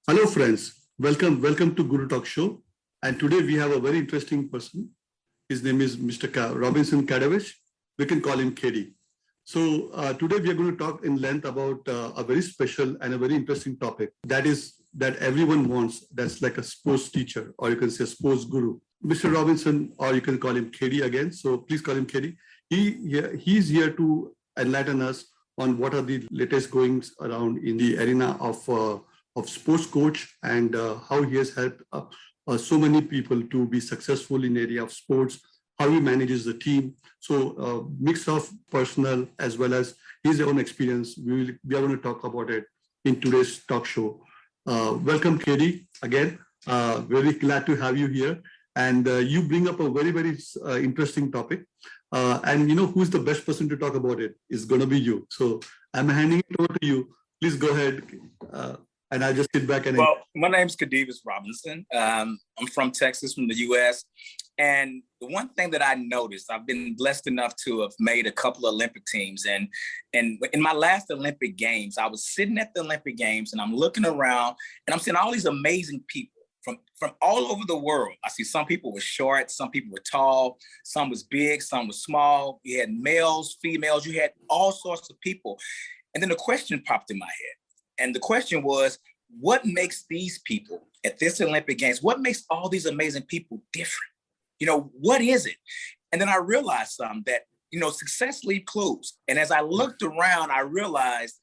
Hello, friends. Welcome to Guru Talk Show. And today we have a very interesting person. His name is Mr. Robinson Khadevis. We can call him KD. So today we are going to talk in length about a very special and a very interesting topic. That everyone wants. That's like a sports teacher, or you can say sports guru. Mr. Robinson, or you can call him KD again. So please call him KD. He's here to enlighten us on what are the latest goings around in the arena of sports coach and how he has helped so many people to be successful in the area of sports, how he manages the team. So mix of personal as well as his own experience. We are going to talk about it in today's talk show. Welcome, KD, again. Very glad to have you here. And you bring up a very interesting topic. And you know who's the best person to talk about it is going to be you. So I'm handing it over to you. Please go ahead. And I'll just sit back and... Well, my name's Khadevis Robinson. I'm from Texas, from the U.S. And the one thing that I noticed, I've been blessed enough to have made a couple of Olympic teams. And in my last Olympic Games, I was sitting at the Olympic Games and I'm looking around and I'm seeing all these amazing people from all over the world. I see some people were short, some people were tall, some was big, some was small. You had males, females, you had all sorts of people. And then the question popped in my head. And the question was, what makes these people at this Olympic Games, what makes all these amazing people different? You know, what is it? And then I realized that, success leaves clues. And as I looked around, I realized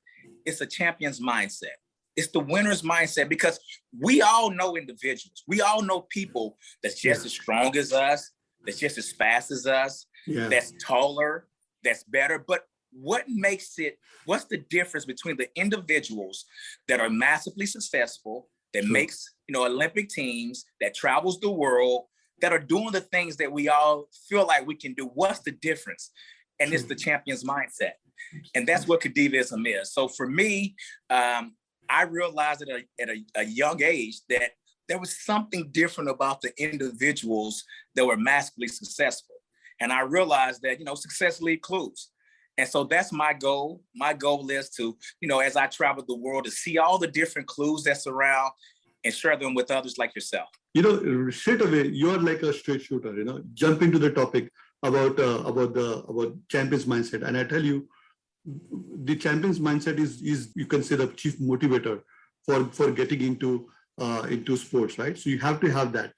it's a champion's mindset. It's the winner's mindset, because we all know individuals. We all know people that's just as strong as us, that's just as fast as us, that's taller, that's better. But what's the difference between the individuals that are massively successful, that makes, Olympic teams, that travels the world, that are doing the things that we all feel like we can do? What's the difference? And it's the champion's mindset. And that's what Khadeivism is. So for me, I realized at a young age that there was something different about the individuals that were massively successful. And I realized that, success leaves clues. And so that's my goal. My goal is to, as I travel the world, to see all the different clues that's around and share them with others like yourself. Straight away, you're like a straight shooter, jump into the topic about champion's mindset. And I tell you, the champion's mindset is you can say the chief motivator for getting into sports, right? So you have to have that.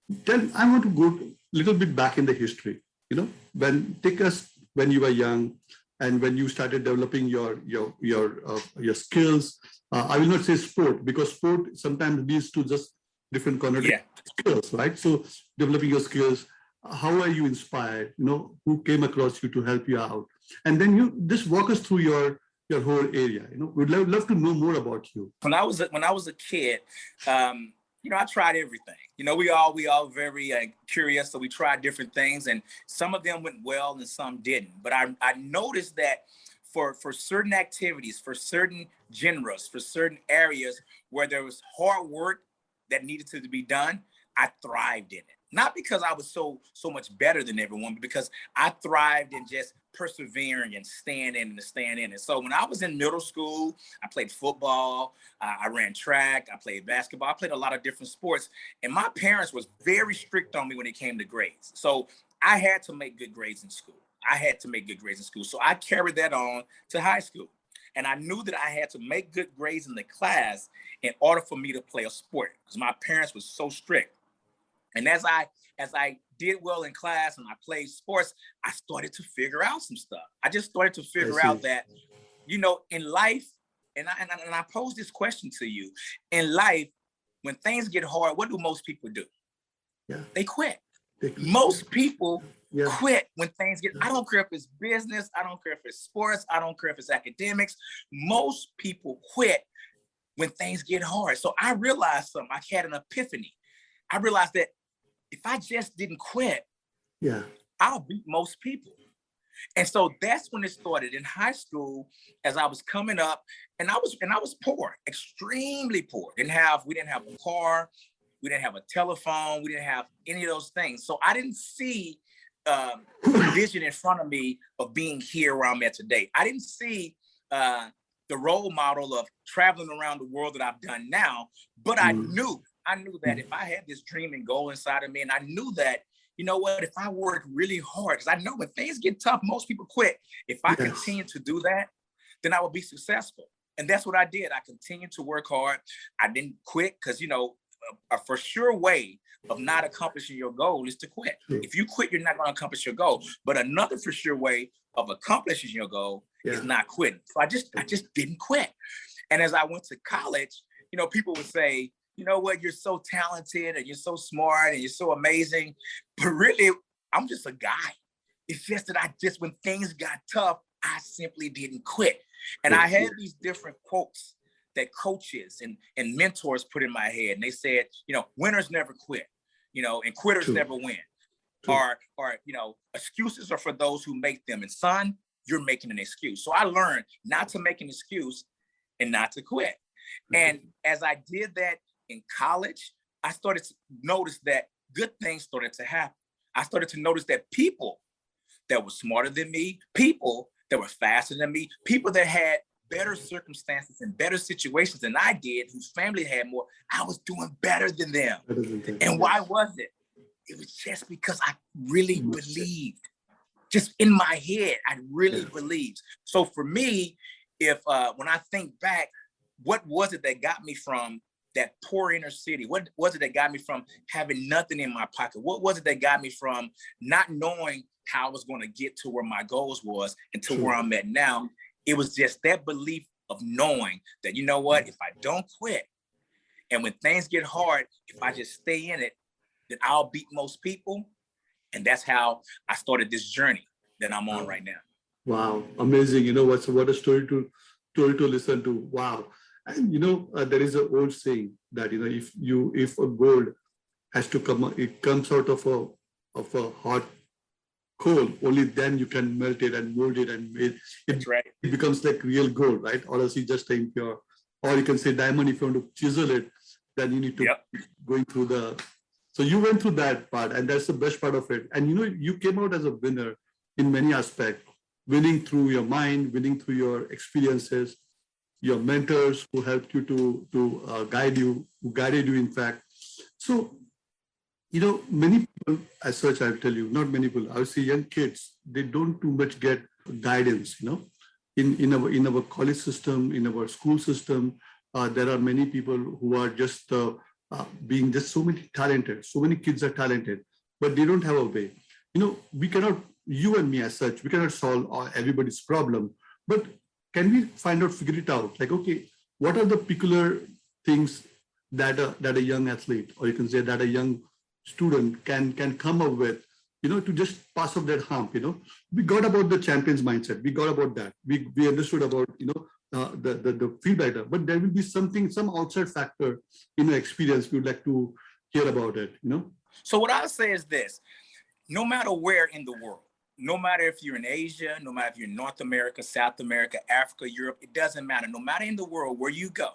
Then I want to go a little bit back in the history. Take us when you were young and when you started developing your skills. I will not say sport, because sport sometimes leads to just different connotations skills, right? So developing your skills, how are you inspired? Who came across you to help you out? And then you just walk us through your whole area. We'd love to know more about you. When I was a kid, I tried everything. We all very curious, so we tried different things, and some of them went well and some didn't. But I noticed that for certain activities, for certain genres, for certain areas where there was hard work that needed to be done, I thrived in it. Not because I was so much better than everyone, but because I thrived in just persevering and staying in. And so when I was in middle school, I played football, I ran track, I played basketball, I played a lot of different sports. And my parents was very strict on me when it came to grades. So I had to make good grades in school. So I carried that on to high school. And I knew that I had to make good grades in the class in order for me to play a sport, because my parents were so strict. And as I did well in class and I played sports, I started to figure out some stuff. I just started to figure out that, in life, and I pose this question to you, in life, when things get hard, what do most people do? They quit. Most people quit when things get, I don't care if it's business, I don't care if it's sports, I don't care if it's academics. Most people quit when things get hard. So I realized something. I had an epiphany. I realized that if I just didn't quit, I'll beat most people. And so that's when it started in high school, as I was coming up, and I was poor, extremely poor. We didn't have a car, we didn't have a telephone, we didn't have any of those things. So I didn't see vision in front of me of being here where I'm at today. I didn't see the role model of traveling around the world that I've done now. But I knew that if I had this dream and goal inside of me, and I knew that, you know what, if I work really hard, because I know when things get tough, most people quit. If I continue to do that, then I will be successful. And that's what I did. I continued to work hard. I didn't quit because, you know, a for sure way of not accomplishing your goal is to quit. If you quit, you're not going to accomplish your goal. But another for sure way of accomplishing your goal is not quitting. So I just didn't quit. And as I went to college, you know, people would say, you know what, you're so talented and you're so smart and you're so amazing. But really, I'm just a guy. It's just that when things got tough, I simply didn't quit. And I had these different quotes that coaches and mentors put in my head. And they said, you know, winners never quit, you know, and quitters never win. Or, you know, excuses are for those who make them. And son, you're making an excuse. So I learned not to make an excuse and not to quit. And as I did that in college, I started to notice that good things started to happen. I started to notice that people that were smarter than me, people that were faster than me, people that had better circumstances and better situations than I did, whose family had more, I was doing better than them. And why was it? It was just because I really believed. Just in my head, I really believed. So for me, if when I think back, what was it that got me from that poor inner city? What was it that got me from having nothing in my pocket? What was it that got me from not knowing how I was going to get to where my goals was and to where I'm at now? It was just that belief of knowing that, you know what, if I don't quit and when things get hard, if I just stay in it, then I'll beat most people. And that's how I started this journey that I'm on right now. Wow, amazing. You know, what a story to listen to. Wow. And you know, there is an old saying that, you know, if a gold has to come, it comes out of a hot coal, only then you can melt it and mold it and it becomes like real gold, right? Or else you just impure. Or you can say diamond, if you want to chisel it, then you need to going through the. So you went through that part, and that's the best part of it. And you know, you came out as a winner in many aspects, winning through your mind, winning through your experiences, your mentors who helped you to guide you, who guided you, in fact. So, you know, many people, as such, I'll tell you, not many people, I would say young kids, they don't too much get guidance, you know. In our college system, in our school system, there are many people who are just being just so many talented, so many kids are talented, but they don't have a way. You know, we cannot, you and me as such, we cannot solve everybody's problem, but can we figure it out? Like, okay, what are the peculiar things that a young athlete, or you can say that a young student can come up with, you know, to just pass off that hump, you know? We got about the champions mindset. We got about that. We understood about, you know, the feedback, but there will be something, some outside factor in the experience. We would like to hear about it, you know? So what I'll say is this: no matter where in the world, no matter if you're in Asia, no matter if you're in North America, South America, Africa, Europe, it doesn't matter. No matter in the world where you go,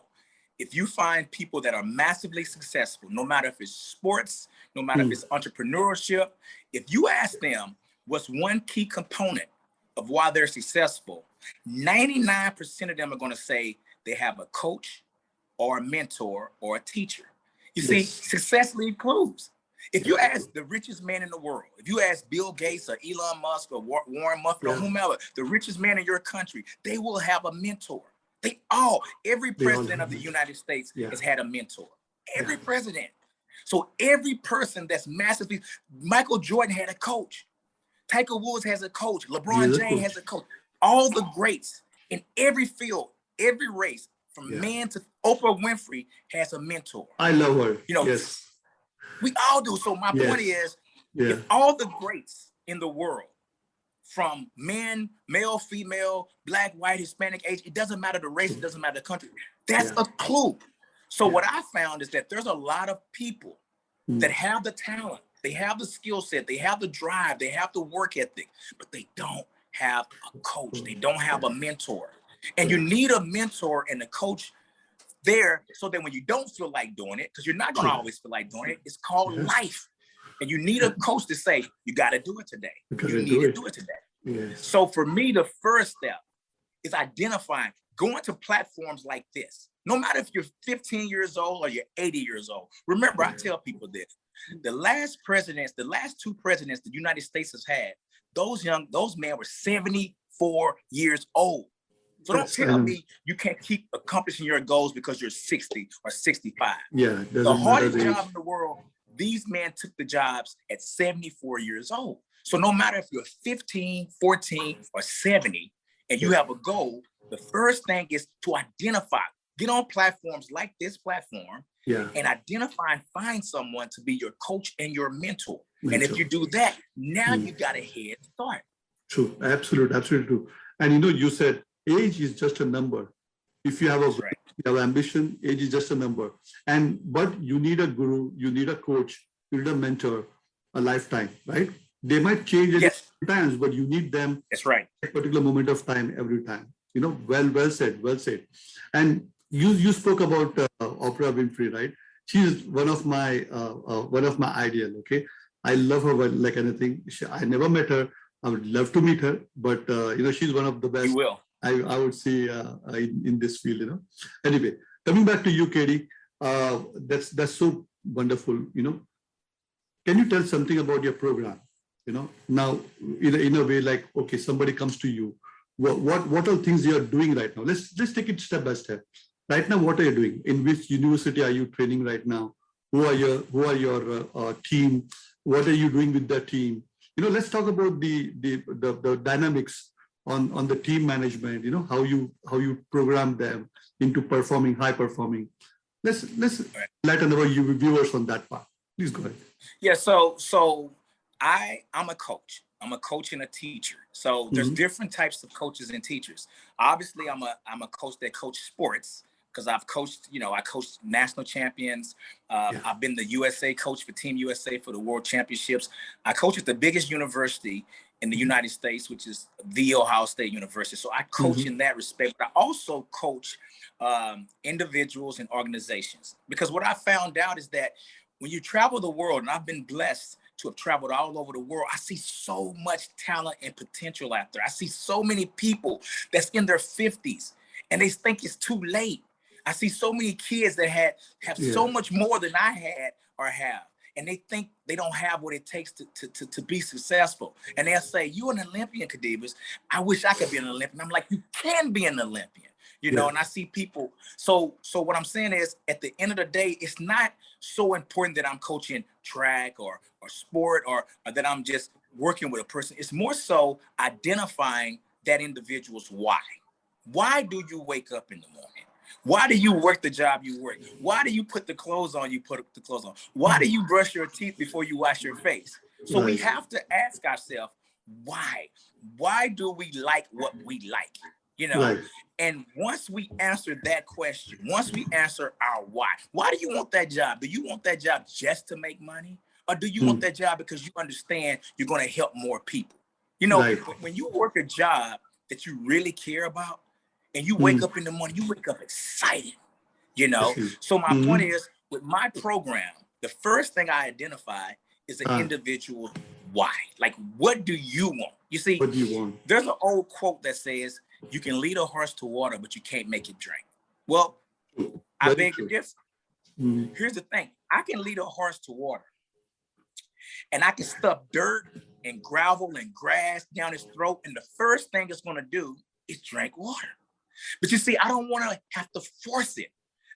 if you find people that are massively successful, no matter if it's sports, no matter if it's entrepreneurship, if you ask them what's one key component of why they're successful, 99% of them are going to say they have a coach or a mentor or a teacher. You see, success leaves clues. If you ask the richest man in the world, if you ask Bill Gates or Elon Musk or Warren Buffett or whomever, the richest man in your country, they will have a mentor. Every president of the United States has had a mentor. Every president. So every person that's massively, Michael Jordan had a coach. Tiger Woods has a coach. LeBron James has a coach. All the greats in every field, every race, from man to Oprah Winfrey has a mentor. I love her. You know, we all do. So my point is, if all the greats in the world, from men, male, female, black, white, Hispanic, Asian, it doesn't matter the race, it doesn't matter the country. That's a clue. So what I found is that there's a lot of people that have the talent, they have the skill set, they have the drive, they have the work ethic, but they don't have a coach. They don't have a mentor. And you need a mentor and a coach there so that when you don't feel like doing it, because you're not going to always feel like doing it, it's called life. And you need a coach to say, you got to do it today. You need to do it today. So for me, the first step is identifying, going to platforms like this. No matter if you're 15 years old or you're 80 years old. Remember, I tell people this. The last two presidents the United States has had, those men were 74 years old. So don't tell me you can't keep accomplishing your goals because you're 60 or 65. Yeah, the hardest job in the world, these men took the jobs at 74 years old. So no matter if you're 15, 14, or 70, and you have a goal, the first thing is to identify. Get on platforms like this platform and identify and find someone to be your coach and your mentor. And if you do that, now you got a head start. True, absolutely true. And you said age is just a number. If you have you have ambition, age is just a number. But you need a guru, you need a coach, you need a mentor, a lifetime, right? They might change at times, but you need them. That's right. At a particular moment of time, every time. Well said. And you spoke about Oprah Winfrey, right? She's one of my ideal. Okay, I love her like anything. I never met her. I would love to meet her, but she's one of the best. You will. I would say in this field. Anyway, coming back to you, Katie, that's so wonderful. Can you tell something about your program? Now in a way, like, okay, somebody comes to you. What are things you are doing right now? Let's take it step by step. Right now, what are you doing? In which university are you training right now? Who are your team? What are you doing with the team? Let's talk about the dynamics on the team management. How you program them into high performing. Let's lighten our viewers on that part. Please go ahead. Yeah. So I'm a coach. I'm a coach and a teacher. So there's different types of coaches and teachers. Obviously, I'm a coach that coaches sports because I've coached, I coached national champions. I've been the USA coach for Team USA for the World Championships. I coach at the biggest university in the United States, which is the Ohio State University. So I coach in that respect. But I also coach individuals and organizations, because what I found out is that when you travel the world, and I've been blessed to have traveled all over the world, I see so much talent and potential out there. I see so many people that's in their 50s and they think it's too late. I see so many kids that have so much more than I had or have, and they think they don't have what it takes to be successful. And they'll say, "You an Olympian, Khadevis. I wish I could be an Olympian." I'm like, "You can be an Olympian." And I see people. So what I'm saying is, at the end of the day, it's not so important that I'm coaching track or sport or that I'm just working with a person. It's more so identifying that individual's why. Why do you wake up in the morning? Why do you work the job you work? Why do you put the clothes on you put the clothes on? Why do you brush your teeth before you wash your face? So we have to ask ourselves, why? Why do we like what we like? And once we answer that question, once we answer our why do you want that job? Do you want that job just to make money? Or do you want that job because you understand you're going to help more people? When you work a job that you really care about and you wake up in the morning, you wake up excited, So my point is, with my program, the first thing I identify is an individual why. Like, what do you want? You see, what do you want? There's an old quote that says, "You can lead a horse to water, but you can't make it drink." Well, I beg to differ. Here's the thing. I can lead a horse to water, and I can stuff dirt and gravel and grass down his throat, and the first thing it's going to do is drink water. But you see, I don't want to have to force it.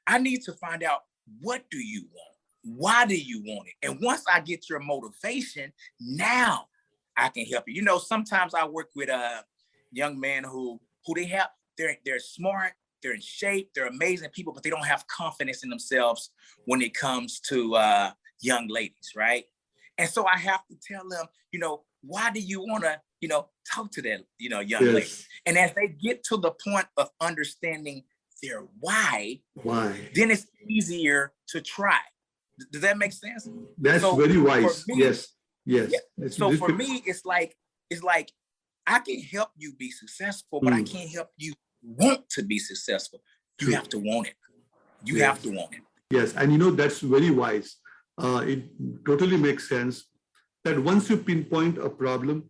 I need to find out, what do you want? Why do you want it? And once I get your motivation, now I can help you. Sometimes I work with young men who they're smart, they're in shape, they're amazing people, but they don't have confidence in themselves when it comes to young ladies, right? And so I have to tell them, why do you want to, talk to that, young lady? And as they get to the point of understanding their why, then it's easier to try. Does that make sense? That's very wise. Yes. Yeah. So for me, it's like I can help you be successful, but I can't help you want to be successful. You have to want it. You have to want it. Yes, and that's very wise. It totally makes sense that once you pinpoint a problem,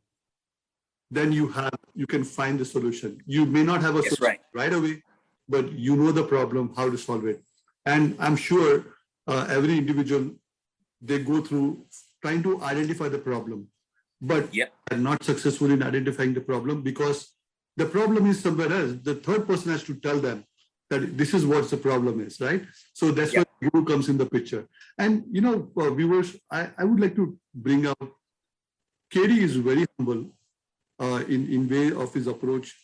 then you can find the solution. You may not have a solution right away, but you know the problem, how to solve it. And I'm sure every individual, they go through trying to identify the problem, but are not successful in identifying the problem because the problem is somewhere else. The third person has to tell them that this is what the problem is, right? So that's where Guru comes in the picture. And, viewers, I would like to bring up, KD is very humble in way of his approach,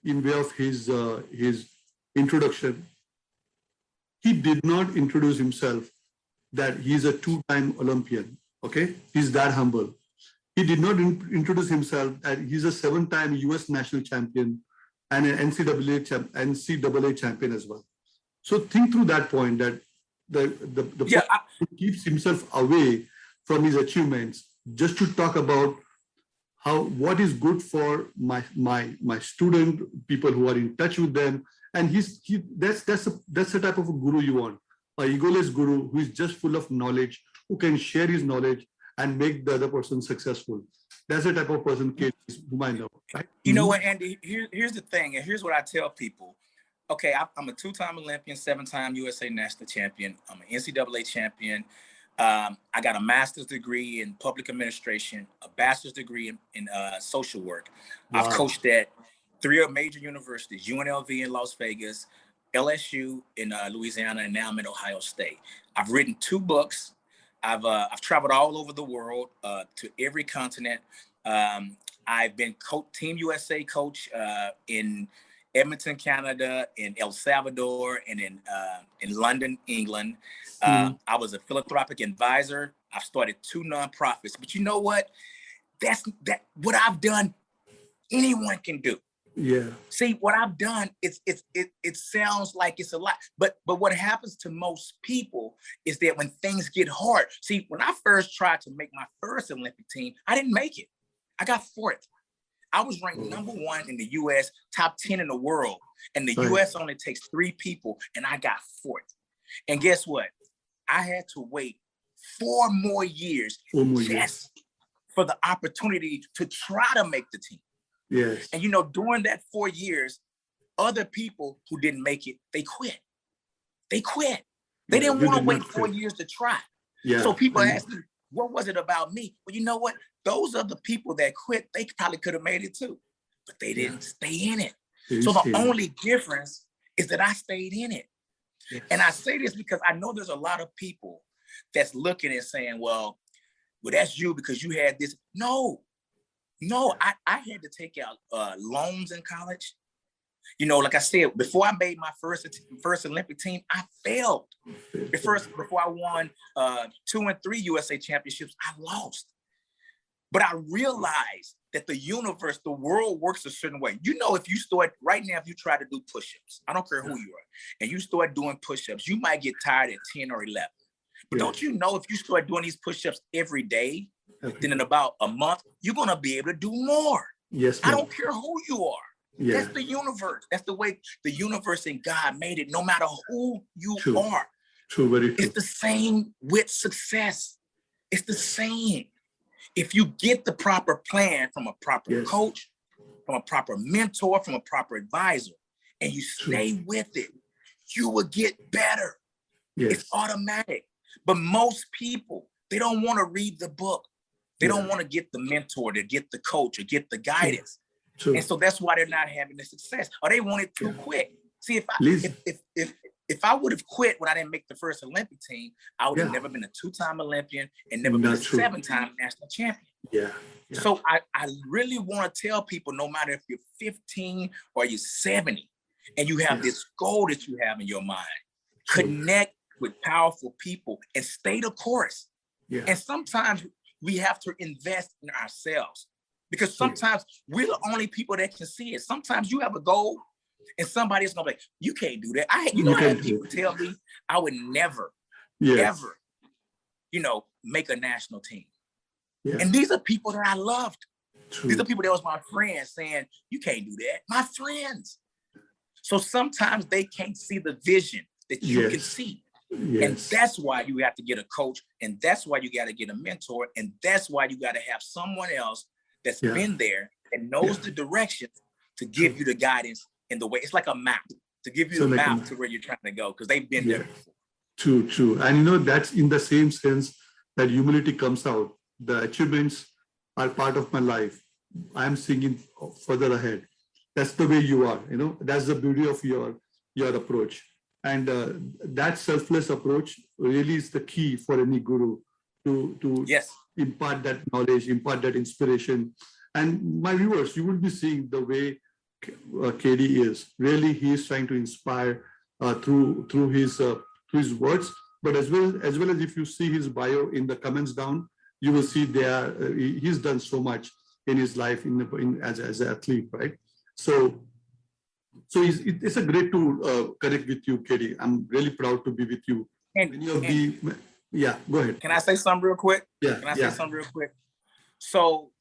in way of his introduction. He did not introduce himself that he's a two-time Olympian, okay? He's that humble. He did not introduce himself that he's a seven-time US national champion and an NCAA champion as well. So think through that point that he keeps himself away from his achievements just to talk about what is good for my student, people who are in touch with them. And that's the type of a guru you want, a egoless guru who is just full of knowledge, who can share his knowledge and make the other person successful. That's the type of person whom I know, right? You know what, Andy? Here's the thing, and here's what I tell people. Okay, I'm a two-time Olympian, seven-time USA national champion. I'm an NCAA champion. I got a master's degree in public administration, a bachelor's degree in social work. Wow. I've coached at 3 major universities, UNLV in Las Vegas, LSU in Louisiana, and now I'm at Ohio State. I've written 2 books. I've traveled all over the world to every continent. I've been Team USA coach in Edmonton, Canada, in El Salvador, and in London, England. I was a philanthropic advisor. I've started 2 nonprofits. But you know what? What I've done, anyone can do. Yeah. See, what I've done, it sounds like it's a lot, but what happens to most people is that when things get hard, see, when I first tried to make my first Olympic team, I didn't make it. I got 4th. I was ranked number 1 in the US, top 10 in the world. And the US only takes 3 people, and I got 4th. And guess what? I had to wait 4 more years for the opportunity to try to make the team. Yes. And during that 4 years, other people who didn't make it, they quit. They didn't want to wait 4 years to try. Yeah. So people ask me, what was it about me? Well, you know what? Those are the people that quit. They probably could have made it too, but they didn't stay in it. So the only difference is that I stayed in it. Yes. And I say this because I know there's a lot of people that's looking and saying, well, that's you because you had this. No, I had to take out loans in college. Like I said, before I made my first Olympic team, I failed. Before I won 2 and 3 USA championships, I lost. But I realized that the world works a certain way. If you start right now, if you try to do push-ups, I don't care who you are, and you start doing push-ups, you might get tired at 10 or 11. But don't you know if you start doing these push-ups every day, then in about a month, you're going to be able to do more. Yes, I don't care who you are. Yeah. That's the universe. That's the way the universe and God made it, no matter who you are. True, very true. It's the same with success. It's the same. If you get the proper plan from a proper coach, from a proper mentor, from a proper advisor, and you stay with it, you will get better. Yes. It's automatic. But most people, they don't want to read the book. They don't want to get the mentor, to get the coach, or get the guidance. True. And so that's why they're not having the success, or they want it too quick. See, if I would have quit when I didn't make the first Olympic team, I would have never been a 2-time Olympian and never been a 7-time national champion. Yeah. So I really want to tell people, no matter if you're 15 or you're 70, and you have this goal that you have in your mind, connect with powerful people and stay the course. Yeah. And sometimes we have to invest in ourselves, because sometimes we're the only people that can see it. Sometimes you have a goal and somebody's gonna be like, you can't do that. I had people tell me I would never, ever, make a national team. Yeah. And these are people that I loved. True. These are people that was my friends saying, you can't do that. My friends. So sometimes they can't see the vision that you can see. Yes. And that's why you have to get a coach, and that's why you got to get a mentor, and that's why you got to have someone else that's been there that that knows the directions to give you the guidance in the way. It's like a map to give you the map to where you're trying to go because they've been there before. True. And that's in the same sense that humility comes out. The achievements are part of my life. I'm seeing further ahead. That's the way you are. That's the beauty of your approach. And that selfless approach really is the key for any guru to impart that knowledge, impart that inspiration. And my viewers, you will be seeing the way KD is. Really, he is trying to inspire through his words, but as well as if you see his bio in the comments down, you will see he's done so much in his life as an athlete, right? So it's a great to connect with you, KD. I'm really proud to be with you. Go ahead. Can I say something real quick? Yeah. Can I say something real quick? So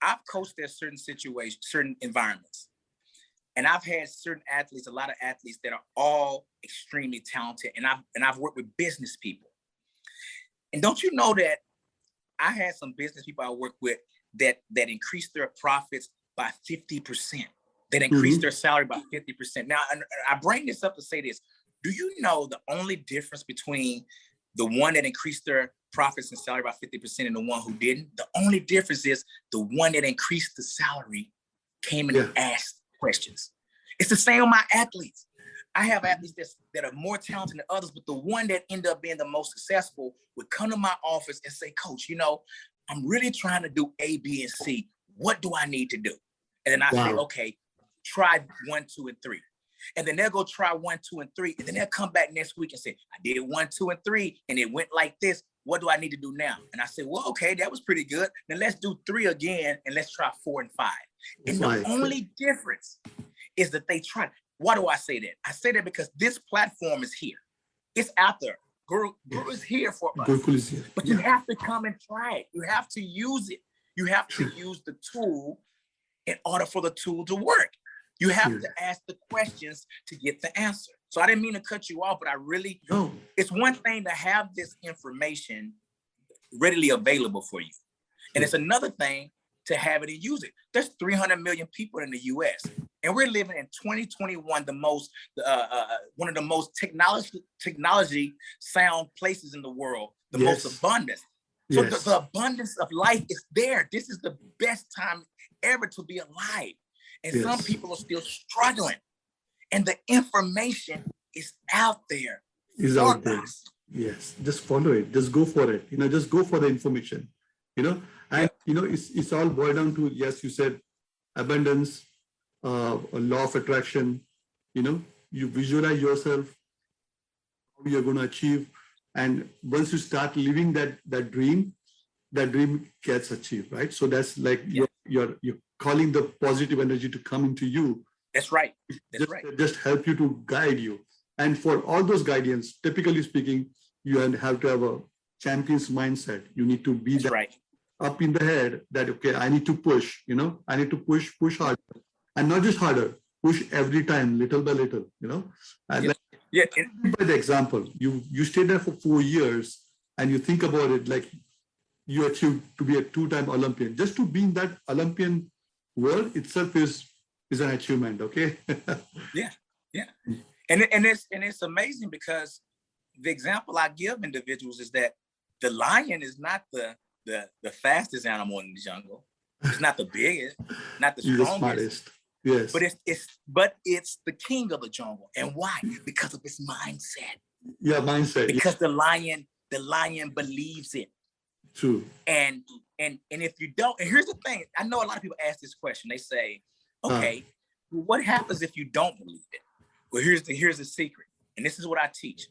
I've coached at certain situations, certain environments. And I've had a lot of athletes that are all extremely talented. And I've worked with business people. And don't you know that I had some business people I worked with that increased their profits by 50%. That increased their salary by 50%. Now, I bring this up to say this. Do you know the only difference between the one that increased their profits and salary by 50% and the one who didn't? The only difference is the one that increased the salary came and asked questions. It's the same with my athletes. I have athletes that are more talented than others, but the one that ended up being the most successful would come to my office and say, Coach, I'm really trying to do A, B, and C. What do I need to do? And then I say, okay, try 1, 2, and 3. And then they'll go try 1, 2, and 3. And then they'll come back next week and say, I did 1, 2, and 3, and it went like this. What do I need to do now? And I say, well, okay, that was pretty good. Then let's do 3 again, and let's try 4 and 5. And the only difference is that they try. Why do I say that? I say that because this platform is here. It's out there. Guru is here for us. But you have to come and try it. You have to use it. You have to use the tool in order for the tool to work. You have to ask the questions to get the answer. So I didn't mean to cut you off, but it's one thing to have this information readily available for you. And it's another thing to have it and use it. There's 300 million people in the US, and we're living in 2021, one of the most technology sound places in the world, the most abundant. So the abundance of life is there. This is the best time ever to be alive. And some people are still struggling. And the information is out there. Yes, just follow it. Just go for it. Just go for the information. And it's all boiled down to, yes, you said abundance, a law of attraction. You visualize yourself, how you're going to achieve. And once you start living that dream gets achieved, right? So that's like you're calling the positive energy to come into you. That's right. Just help you to guide you. And for all those guidance, typically speaking, you have to have a champion's mindset. You need to be up in the head that, okay, I need to push, I need to push harder. And not just harder, push every time, little by little, And by the example, you stayed there for 4 years and you think about it like you achieved to be a 2-time Olympian. Just to be in that Olympian world itself is an achievement, okay? And it's amazing because the example I give individuals is that the lion is not the fastest animal in the jungle. It's not the biggest, not the strongest. Yes. But it's the king of the jungle. And why? Because of his mindset. Yeah, mindset. Because the lion believes it. True. And if you don't, and here's the thing, I know a lot of people ask this question. They say, okay, what happens if you don't believe it? Well, here's the secret. And this is what I teach.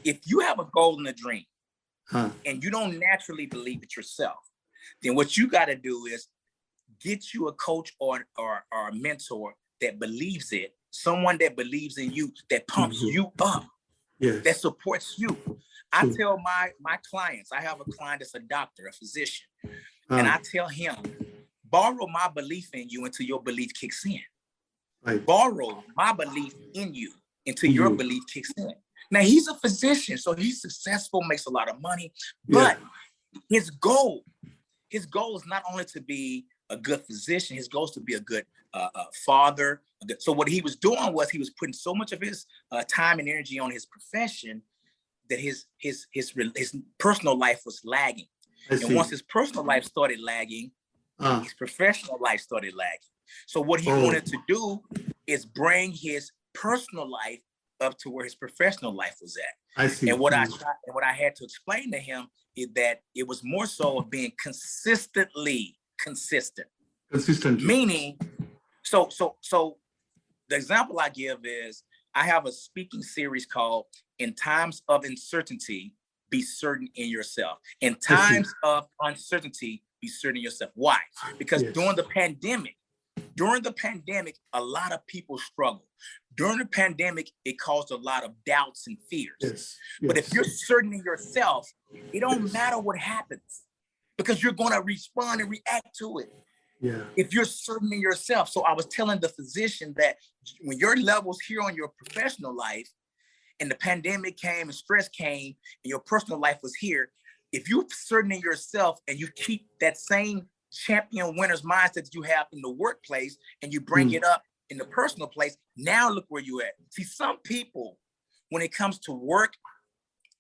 If you have a goal and a dream, and you don't naturally believe it yourself, then what you got to do is get you a coach or a mentor that believes it, someone that believes in you, that pumps you up, that supports you. I tell my clients, I have a client that's a doctor, a physician, and I tell him, borrow my belief in you until your belief kicks in. Right. Borrow my belief in you until your belief kicks in. Now, he's a physician, so he's successful, makes a lot of money, but his goal is not only to be a good physician. His goal is to be a good father. So what he was doing was he was putting so much of his time and energy on his profession that his personal life was lagging. And once his personal life started lagging, his professional life started lagging. So what he wanted to do is bring his personal life up to where his professional life was at. I see. And what I had to explain to him is that it was more so of being consistently consistent. Consistent. Meaning, so the example I give is I have a speaking series called "In Times of Uncertainty, Be Certain in Yourself." In times of uncertainty, be certain in yourself. Why? Because during the pandemic, a lot of people struggled. During the pandemic, it caused a lot of doubts and fears. But if you're certain in yourself, it don't matter what happens because you're going to respond and react to it. If you're certain in yourself. So I was telling the physician that when your levels here on your professional life and the pandemic came and stress came and your personal life was here, if you're certain in yourself and you keep that same champion winner's mindset that you have in the workplace and you bring it up in the personal place, now look where you at. See, some people, when it comes to work,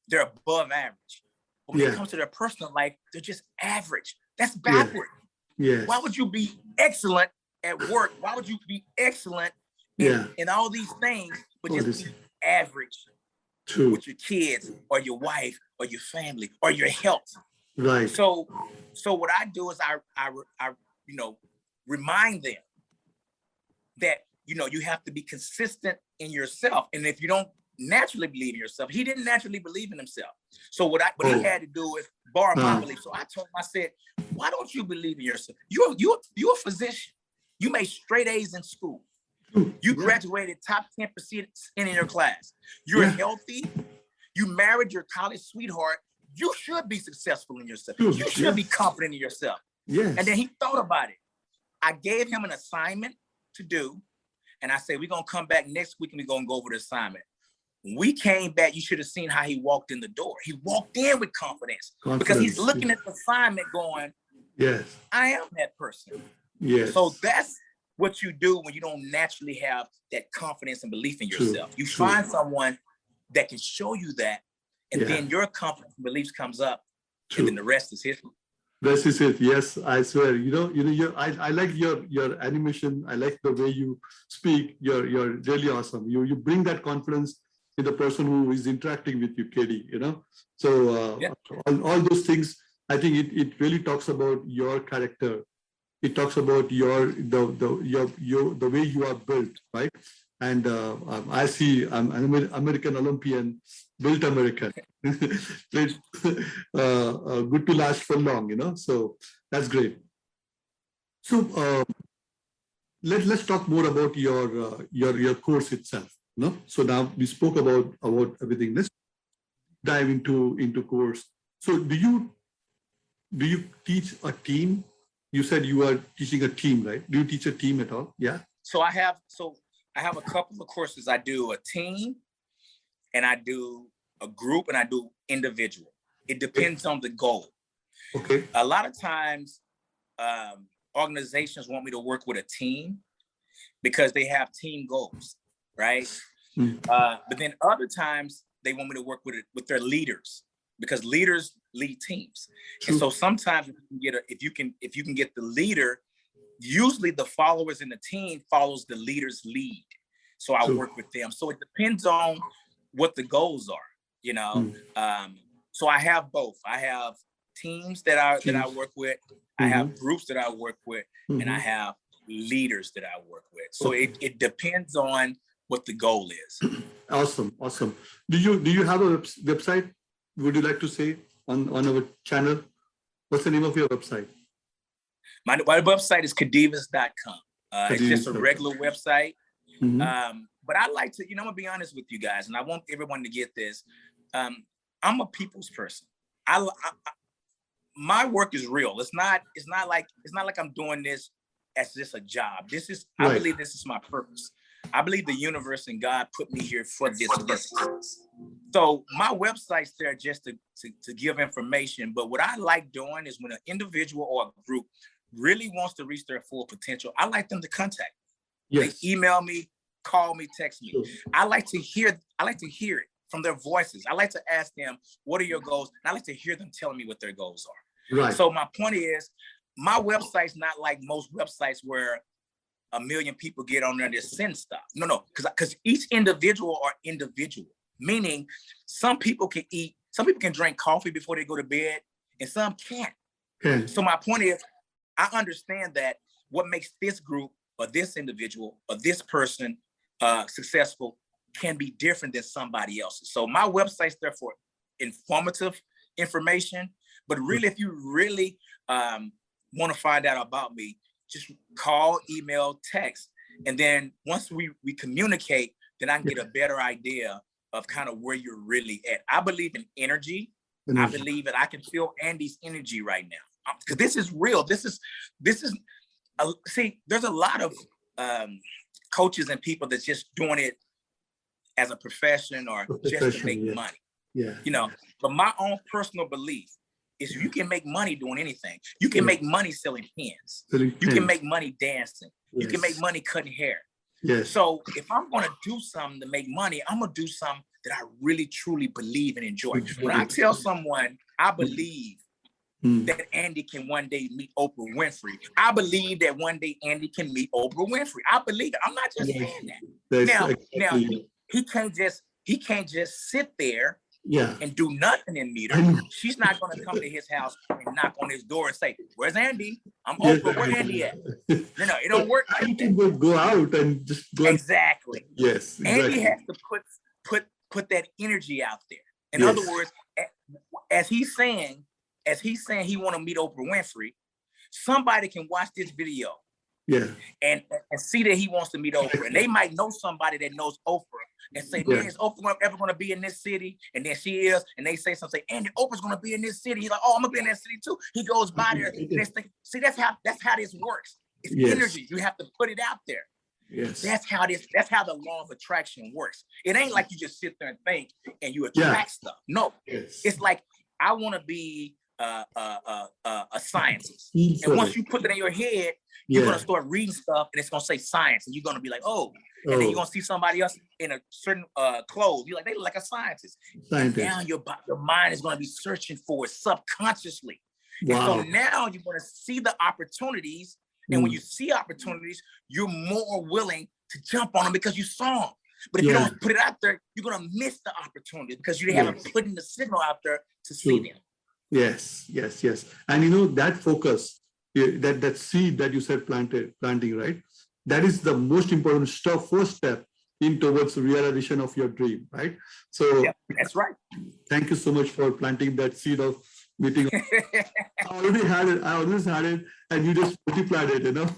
they're above average. But when it comes to their personal life, they're just average. That's backward. Why would you be excellent at work? Why would you be excellent in all these things, but just be average with your kids or your wife or your family or your health? Right. So what I do is I remind them that, you have to be consistent in yourself. And if you don't naturally believe in yourself, he didn't naturally believe in himself. So what he had to do is borrow my belief. So I told him, I said, why don't you believe in yourself? You're a physician. You made straight A's in school. You graduated top 10% in your class. You're healthy. You married your college sweetheart. You should be successful in yourself. You should be confident in yourself. And then he thought about it. I gave him an assignment to do. And I said, we're going to come back next week and we're going to go over the assignment. When we came back, you should have seen how he walked in the door. He walked in with confidence. Because he's looking at the assignment going, I am that person. So that's what you do when you don't naturally have that confidence and belief in yourself. You find someone that can show you that, and then your confidence and beliefs comes up, and then the rest is history. This is it. Yes, I swear. I like your animation. I like the way you speak. You're really awesome. You bring that confidence in the person who is interacting with you, Katie. So all those things. I think it really talks about your character. It talks about the way you are built, right? And I see I'm an American Olympian, built American. Good to last for long, so that's great. So let's talk more about your course itself. So now we spoke about everything. Let's dive into course. So do you teach a team? You said you are teaching a team, right? Do you teach a team at all? Yeah. So I have a couple of courses. I do a team, and I do a group, and I do individual. It depends on the goal. Okay. A lot of times, organizations want me to work with a team because they have team goals, right? But then other times they want me to work with their leaders because leaders lead teams. And so sometimes if you can get the leader, usually the followers in the team follows the leader's lead. So I work with them. So it depends on what the goals are, So I have both. I have teams that I work with. I have groups that I work with, and I have leaders that I work with. So it depends on what the goal is. Awesome. Do you have a website? Would you like to say on our channel? What's the name of your website? My website is Khadevis.com. It's just a regular website. But I like to, I'm gonna be honest with you guys, and I want everyone to get this. I'm a people's person. My work is real. It's not like I'm doing this as just a job. I believe this is my purpose. I believe the universe and God put me here for this purpose. So my website's there just to give information. But what I like doing is when an individual or a group really wants to reach their full potential, I like them to contact me. Yes. They email me, call me, text me. Sure. I like to hear it from their voices. I like to ask them, what are your goals? And I like to hear them telling me what their goals are. Right. So my point is, my website's not like most websites where 1 million people get on there and just send stuff. No, because each individual are individual, meaning some people can drink coffee before they go to bed and some can't. Okay. So my point is, I understand that what makes this group or this individual or this person successful can be different than somebody else's. So my website's there for informative information, but really, if you really want to find out about me, just call, email, text. And then once we communicate, then I can get a better idea of kind of where you're really at. I believe in energy. I believe that I can feel Andy's energy right now. Because this is real. This is see, there's a lot of coaches and people that's just doing it as a profession or just to make money. Yeah. You know, but my own personal belief is you can make money doing anything. You can make money selling pens. You can make money dancing. Yes. You can make money cutting hair. Yes. So if I'm going to do something to make money, I'm going to do something that I really, truly believe and enjoy. When I tell someone I believe that Andy can one day meet Oprah Winfrey, I believe that one day Andy can meet Oprah Winfrey. I believe it. I'm not just saying that. Now, he can't just sit there and do nothing and meet her. She's not going to come to his house and knock on his door and say, "Where's Andy? I'm Oprah. Where Andy at?" No, it don't work like that. Go out and just go. Exactly. Yes. Exactly. Andy has to put that energy out there. In other words, as he's saying he want to meet Oprah Winfrey, somebody can watch this video. Yeah. And see that he wants to meet Oprah. And they might know somebody that knows Oprah and say, "Man, is Oprah ever going to be in this city?" And then she is. And they say something, say, "Andy, Oprah's going to be in this city." He's like, "Oh, I'm going to be in that city too." He goes by there. And they think, see, that's how this works. It's energy. You have to put it out there. Yes. That's how the law of attraction works. It ain't like you just sit there and think and you attract stuff. No. Yes. It's like, I want to be a scientist. And once you put it in your head, you're going to start reading stuff and it's going to say science. And you're going to be like, oh. And then you're going to see somebody else in a certain clothes. You're like, they look like a scientist. And now your mind is going to be searching for it subconsciously. Wow. And so now you're going to see the opportunities. And when you see opportunities, you're more willing to jump on them because you saw them. But if you don't put it out there, you're going to miss the opportunity because you haven't put in the signal out there to see them. Yes. And you know, that focus, that seed that you said planting, right? That is the most important first step in towards the realization of your dream, right? So that's right. Thank you so much for planting that seed of meeting. I always had it, and you just multiplied it, you know.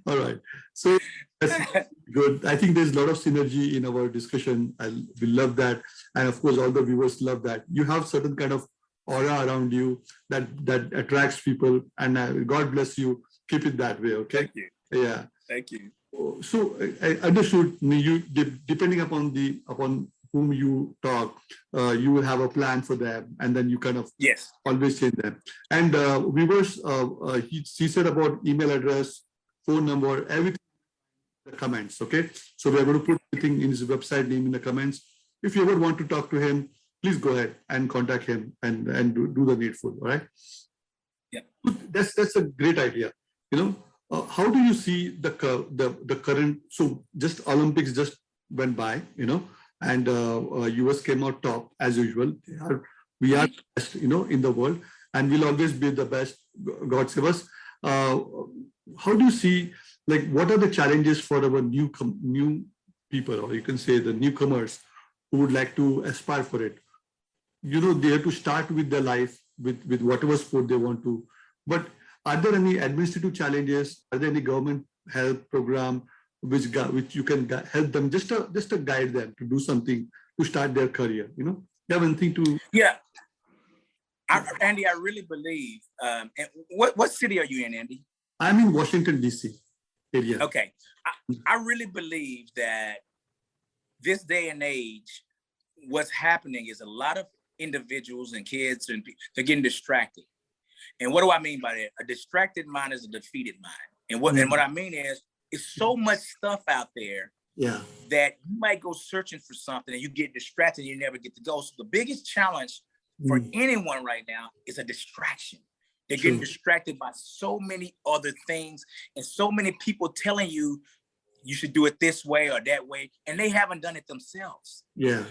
All right. So that's good. I think there's a lot of synergy in our discussion. We love that. And of course, all the viewers love that. You have certain kind of aura around you that attracts people, and God bless you. Keep it that way, okay? Thank you. Yeah. Thank you. So I understood. You, depending upon whom you talk, you will have a plan for them, and then you kind of always change them. And viewers, he said about email address, phone number, everything in the comments. Okay, so we are going to put everything in his website name in the comments. If you ever want to talk to him, please go ahead and contact him and do the needful. All right. Yeah, that's a great idea. You know. How do you see the current? So just Olympics just went by, you know, and US came out top as usual. We are best, you know, in the world, and we'll always be the best. God save us. How do you see, like, what are the challenges for our new people, or you can say the newcomers who would like to aspire for it? You know, they have to start with their life with whatever sport they want to, but are there any administrative challenges? Are there any government help program which you can help them just to guide them to do something to start their career? You know, you have anything to? Yeah, Andy, I really believe. And what city are you in, Andy? I'm in Washington D.C. area. Okay, I really believe that this day and age, what's happening is a lot of individuals and kids and they're getting distracted. And what do I mean by that? A distracted mind is a defeated mind. And what I mean is, it's so much stuff out there that you might go searching for something and you get distracted and you never get to go. So the biggest challenge for anyone right now is a distraction. They're getting distracted by so many other things and so many people telling you you should do it this way or that way, and they haven't done it themselves.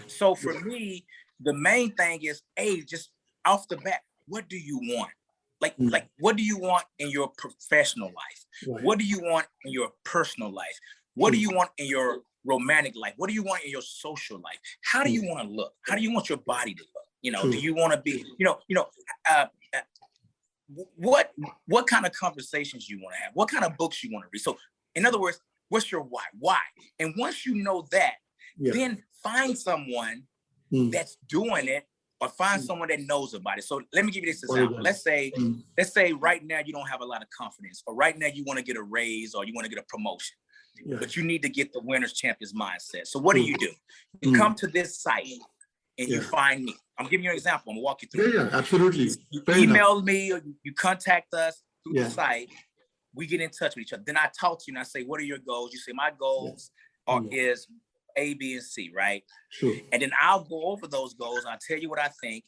So for me, the main thing is, just off the bat, what do you want? Like what do you want in your professional life? What do you want in your personal life? What do you want in your romantic life? What do you want in your social life? How do you want to look? How do you want your body to look? Do you want to be, what kind of conversations you want to have? What kind of books you want to read? So in other words, what's your why? Why? And once you know that, then find someone that's doing it, or find someone that knows about it. So let me give you this example. Let's say right now you don't have a lot of confidence, or right now you want to get a raise or you want to get a promotion, but you need to get the winners champions mindset. So what do? You come to this site and you find me. I'm giving you an example. I'm gonna walk you through. Absolutely. You email me, or you contact us through the site. We get in touch with each other. Then I talk to you and I say, what are your goals? You say, my goals is A, B, and C, right? And then I'll go over those goals. I'll tell you what I think.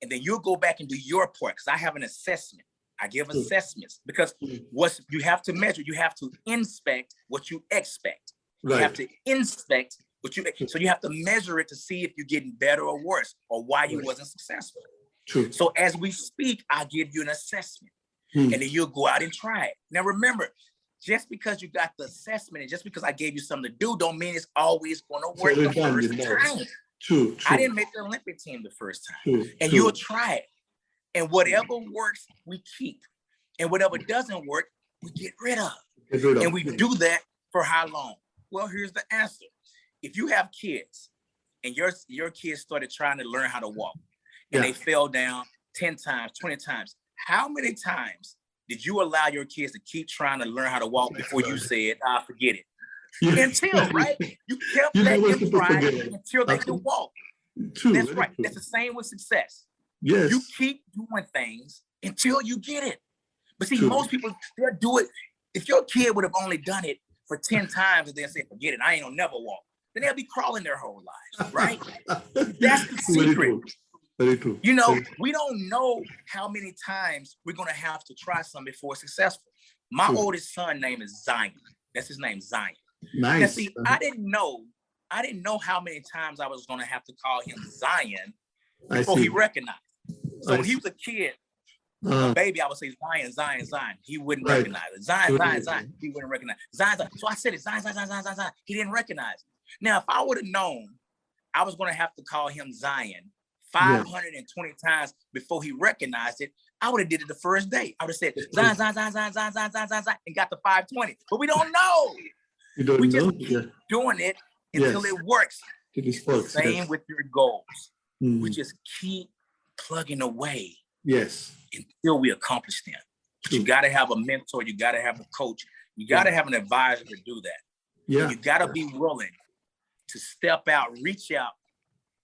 And then you'll go back and do your part, because I have an assessment. I give assessments, because what you have to measure, you have to inspect what you expect. You have to inspect what you, so you have to measure it to see if you're getting better or worse, or why you wasn't successful. So as we speak, I give you an assessment, and then you'll go out and try it. Now remember, just because you got the assessment and just because I gave you something to do, don't mean it's always going to work the first time. I didn't make the Olympic team the first time, and you'll try it. And whatever works, we keep, and whatever doesn't work, we get rid of. And we do that for how long? Well, here's the answer. If you have kids and your kids started trying to learn how to walk, and they fell down 10 times, 20 times, how many times did you allow your kids to keep trying to learn how to walk before you said, forget it? Until, right? You kept letting them try until they could walk. That's right. That's the same with success. You keep doing things until you get it. But see, most people, they'll do it. If your kid would have only done it for 10 times and then say, forget it, I ain't gonna never walk, then they'll be crawling their whole lives, right? That's the secret. Very true. We don't know how many times we're going to have to try something before it's successful. My oldest son name is Zion. That's his name, Zion. Nice. Now, see, I didn't know how many times I was going to have to call him Zion before he recognized. So when he was a kid, a baby, I would say Zion, Zion, Zion. He wouldn't recognize it. Zion, Zion, Zion. He wouldn't recognize it. Zion, Zion. So I said it, Zion, Zion, Zion, Zion, Zion. He didn't recognize it. Now, if I would have known I was going to have to call him Zion 520 times before he recognized it, I would have did it the first day. I would have said Zion, Zion, Zion, Zion, Zion, Zion, Zion, Zion, Zion, and got to 520. But we don't know. We just keep doing it until it works. Same with your goals. We just keep plugging away until we accomplish them. But you got to have a mentor. You got to have a coach. You got to have an advisor to do that. You got to be willing to step out, reach out,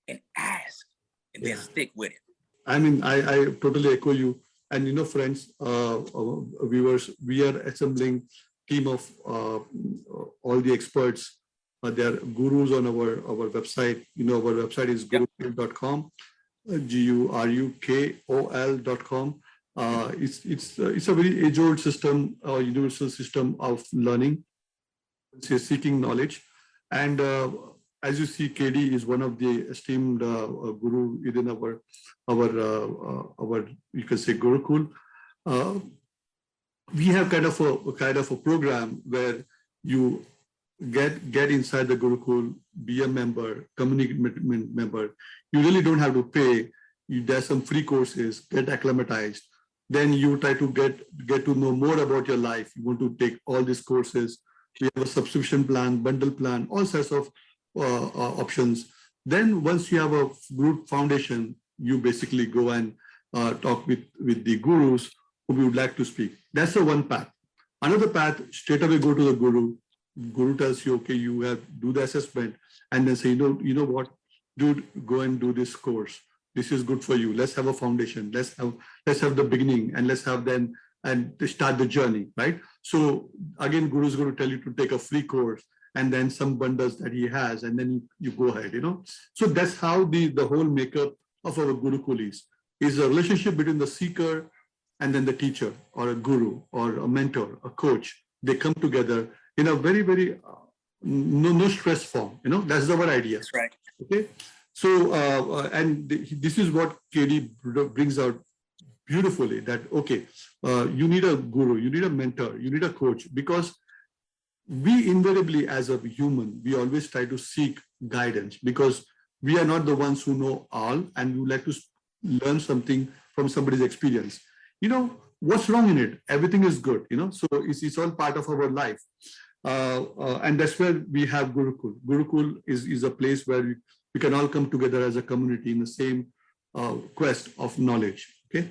and ask, and then stick with it. I mean, I totally echo you. And friends, viewers, we are assembling team of all the experts. They are gurus on our website. Our website is gurukol.com, GURUKOL.com. It's a very age-old system, universal system of learning, seeking knowledge. And as you see, KD is one of the esteemed guru within our you can say Gurukul. We have kind of a program where you get inside the Gurukul, be a member, community member. You really don't have to pay. There's some free courses, get acclimatized. Then you try to get to know more about your life. You want to take all these courses. We have a subscription plan, bundle plan, all sorts of options. Then once you have a group foundation, you basically go and talk with the gurus who we would like to speak. That's the one path. Another path, straight away go to the guru. Guru tells you, okay, you have do the assessment, and then say, you know what, dude, go and do this course. this is good for you. Let's have a foundation. Let's have the beginning, and let's have then and to start the journey, right? So again, Guru is going to tell you to take a free course, and then some bundles that he has, and then you go ahead, So that's how the whole makeup of our Gurukul is a relationship between the seeker and then the teacher, or a guru, or a mentor, a coach. They come together in a very, very no stress form. That's our idea. That's right. Okay. So this is what KD brings out beautifully, that okay, you need a guru, you need a mentor, you need a coach, because we invariably, as a human, we always try to seek guidance, because we are not the ones who know all, and we would like to learn something from somebody's experience. What's wrong in it? Everything is good, so it's all part of our life. And that's where we have Gurukul. Gurukul is a place where we can all come together as a community in the same quest of knowledge. Okay.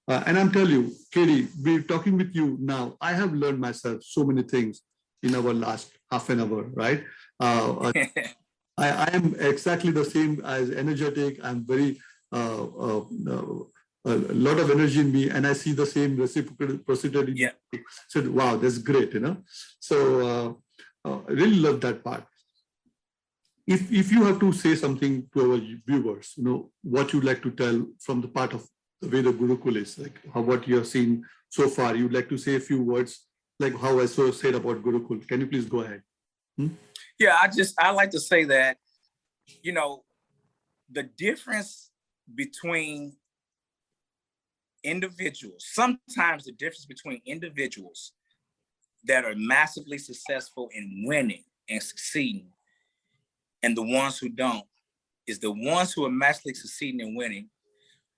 And I'm telling you, Katie, we're talking with you now. I have learned myself so many things in our last half an hour, right? I am exactly the same, as energetic. I'm very, a lot of energy in me, and I see the same reciprocity. Yeah. Said, wow, that's great, So I really love that part. If you have to say something to our viewers, what you'd like to tell from the part of the way the Gurukul is, like what you have seen so far, you'd like to say a few words, like how I said about Gurukul. Can you please go ahead? Yeah, I like to say that, the difference between individuals, sometimes the difference between individuals that are massively successful in winning and succeeding and the ones who don't, is the ones who are massively succeeding and winning.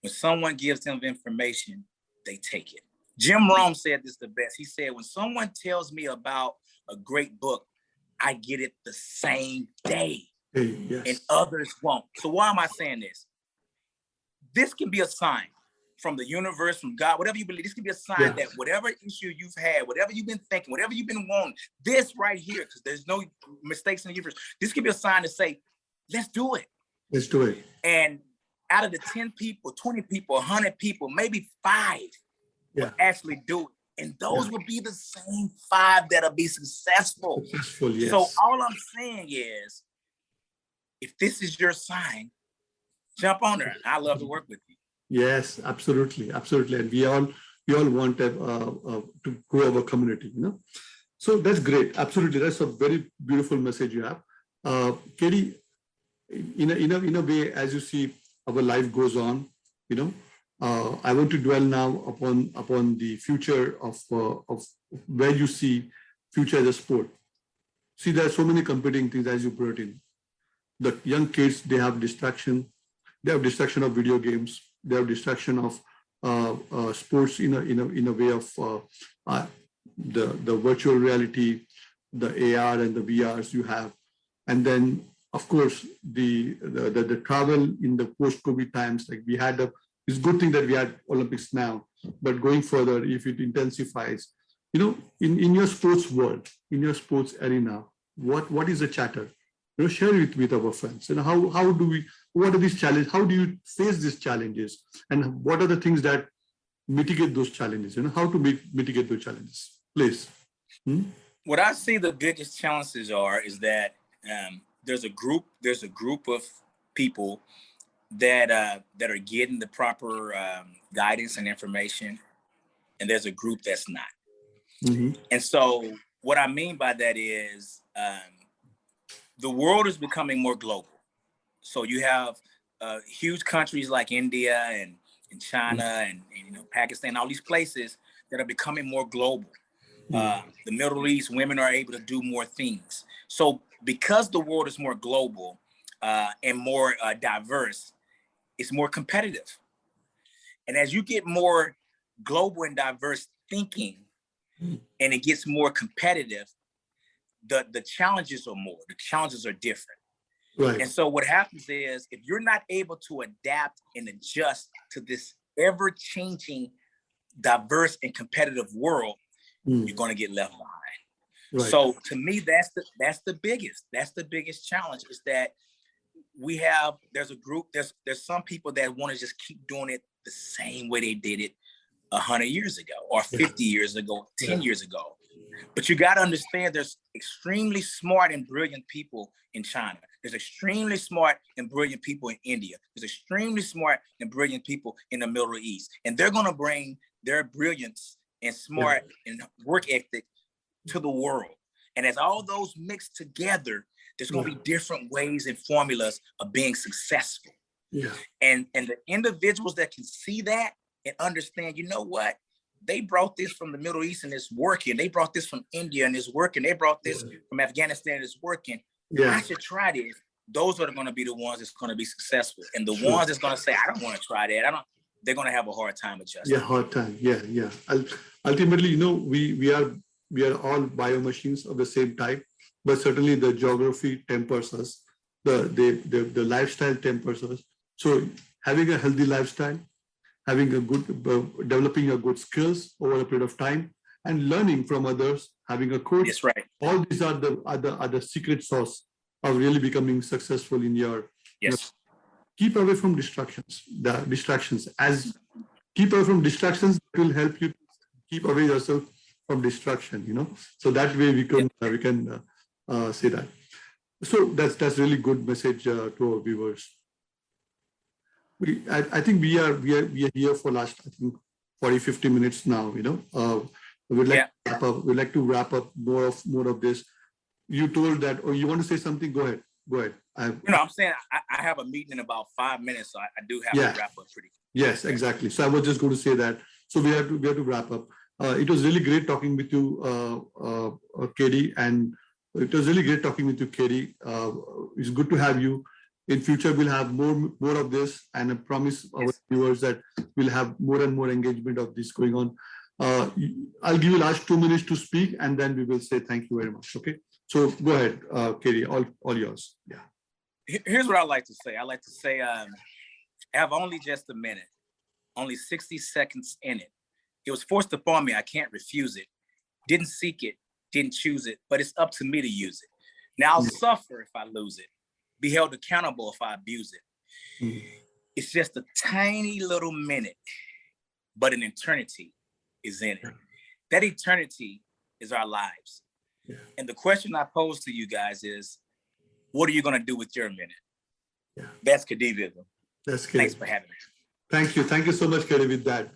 When someone gives them information, they take it. Jim Rohn said this the best. He said, when someone tells me about a great book, I get it the same day. Yes. And others won't. So why am I saying this? This can be a sign from the universe, from God, whatever you believe. This can be a sign that whatever issue you've had, whatever you've been thinking, whatever you've been wanting, this right here, because there's no mistakes in the universe, this can be a sign to say, let's do it. Let's do it. And out of the 10 people, 20 people, 100 people, maybe 5 will actually do it. And those will be the same 5 that'll be successful. Yes. So all I'm saying is, if this is your sign, jump on there. I love to work with you. Yes, absolutely, absolutely, and we all want to grow our community, So that's great. Absolutely, that's a very beautiful message you have, Katie. In a way, as you see, our life goes on. I want to dwell now upon the future of where you see future as a sport. See, there are so many competing things, as you brought in. The young kids, they have distraction. They have distraction of video games. They have distraction of sports in a way of the virtual reality, the AR and the VRs you have, and then of course the travel in the post-COVID times. Like we had it's a good thing that we had Olympics now, but going further, if it intensifies, in your sports world, in your sports arena, what is the chatter? Share it with our friends. What are these challenges? How do you face these challenges? And what are the things that mitigate those challenges? How to mitigate those challenges? Please. What I see the biggest challenges is that there's a group of people that are getting the proper guidance and information, and there's a group that's not. Mm-hmm. And so what I mean by that is the world is becoming more global. So you have huge countries like India and China and Pakistan, all these places that are becoming more global. The Middle East, women are able to do more things. So because the world is more global and more diverse, it's more competitive. And as you get more global and diverse thinking and it gets more competitive, the challenges are more. The challenges are different. Right. And so what happens is, if you're not able to adapt and adjust to this ever-changing, diverse and competitive world, you're going to get left behind. Right. So to me, that's the biggest challenge, is that there's a group, there's some people that want to just keep doing it the same way they did it 100 years ago or 50 years ago, 10 years ago. But you got to understand there's extremely smart and brilliant people in China. There's extremely smart and brilliant people in India. There's extremely smart and brilliant people in the Middle East. And they're going to bring their brilliance and smart and work ethic to the world. And as all those mix together, there's going to be different ways and formulas of being successful. And the individuals that can see that and understand, you know what? They brought this from the Middle East and it's working. They brought this from India and it's working. They brought this from Afghanistan and it's working. I should try this. Those are going to be the ones that's going to be successful. And the ones that's going to say, I don't want to try that. They're going to have a hard time adjusting. Hard time. Ultimately, you know, we are all bio machines of the same type, but certainly the geography tempers us. The lifestyle tempers us. So having a healthy lifestyle, having a good, developing a good skills over a period of time, and learning from others, having a coach. That's right. All these are the secret sauce of really becoming successful in your. Keep away from distractions. Keep away from distractions will help you keep away yourself from distraction. You know, so that way we can say that. So that's really good message to our viewers. I think we are here for last, I think, 40-50 minutes now. You know, we'd like to wrap up more of this. You told that, or you want to say something? Go ahead. I'm saying I have a meeting in about 5 minutes, so I do have to wrap up pretty quick. Yes, exactly. So I was just going to say that. So we have to wrap up. It was really great talking with you, Katie, and it was really great talking with you, Katie. It's good to have you. In future, we'll have more of this, and I promise our viewers that we'll have more and more engagement of this going on. I'll give you last 2 minutes to speak, and then we will say thank you very much. Okay. So go ahead, Katie, all yours. Here's what I like to say. I like to say, I have only just a minute, only 60 seconds in it. It was forced upon me. I can't refuse it. Didn't seek it, didn't choose it, but it's up to me to use it. Now I'll suffer if I lose it, be held accountable if I abuse it. It's just a tiny little minute, but an eternity is in it. That eternity is our lives. And the question I pose to you guys is, what are you going to do with your minute? That's Khadivism. That's good. Thanks for having me. Thank you so much, Katie, with that.